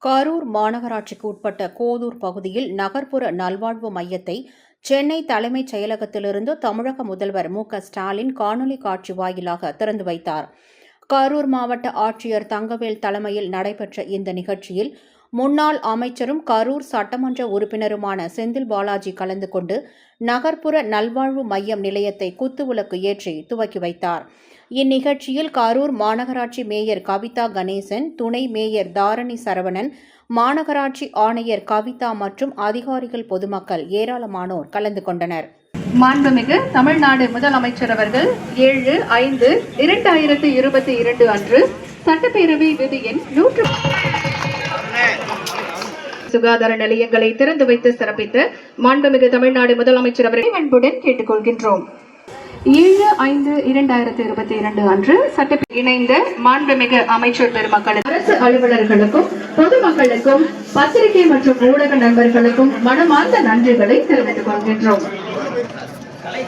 கரூர் மாநகராட்சிக்கு உட்பட்ட கோதூர் பகுதியில் நகர்ப்புற நல்வாழ்வு மையத்தை சென்னை தலைமைச் செயலகத்திலிருந்து தமிழக முதல்வர் மு.க.ஸ்டாலின் காணொலி காட்சி வாயிலாக திறந்து வைத்தார். கரூர் மாவட்ட ஆட்சியர் தங்கவேல் தலைமையில் நடைபெற்ற இந்த நிகழ்ச்சியில் முன்னாள் அமைச்சரும் கரூர் சட்டமன்ற உறுப்பினருமான செந்தில் பாலாஜி கலந்து கொண்டு நகர்ப்புற நல்வாழ்வு மையம் நிலையத்தை குத்துவிளக்கு ஏற்றி துவக்கி வைத்தார். இந்நிகழ்ச்சியில் கரூர் மாநகராட்சி மேயர் கவிதா கணேசன், துணை மேயர் தாரணி சரவணன், மாநகராட்சி ஆணையர் கவிதா மற்றும் அதிகாரிகள், பொதுமக்கள் ஏராளமானோர் கலந்து கொண்டனர். மாண்புமிகு தமிழ்நாடு முதலமைச்சர் அவர்கள் 7/5/2022 அன்று சட்டப்பேரவை விதியின் 100 சுகாதார நிலையங்களை திறந்து வைத்து சிறப்பித்த மாண்புமிகு தமிழ்நாடு முதலமைச்சர் அவர்களை அன்புடன் கேட்டுக்கொள்கின்றோம். 7/5/2022 அன்று சட்டப்பேரவை இணைந்த மாண்புமிகு அமைச்சர் பெருமக்கள், அரசு அலுவலர்களுக்கும் பொதுமக்களுக்கும் பத்திரிகை மற்றும் ஊடக நண்பர்களுக்கும் மனமார்ந்த நன்றிகளை தெரிவித்துக் கொள்கின்றோம்.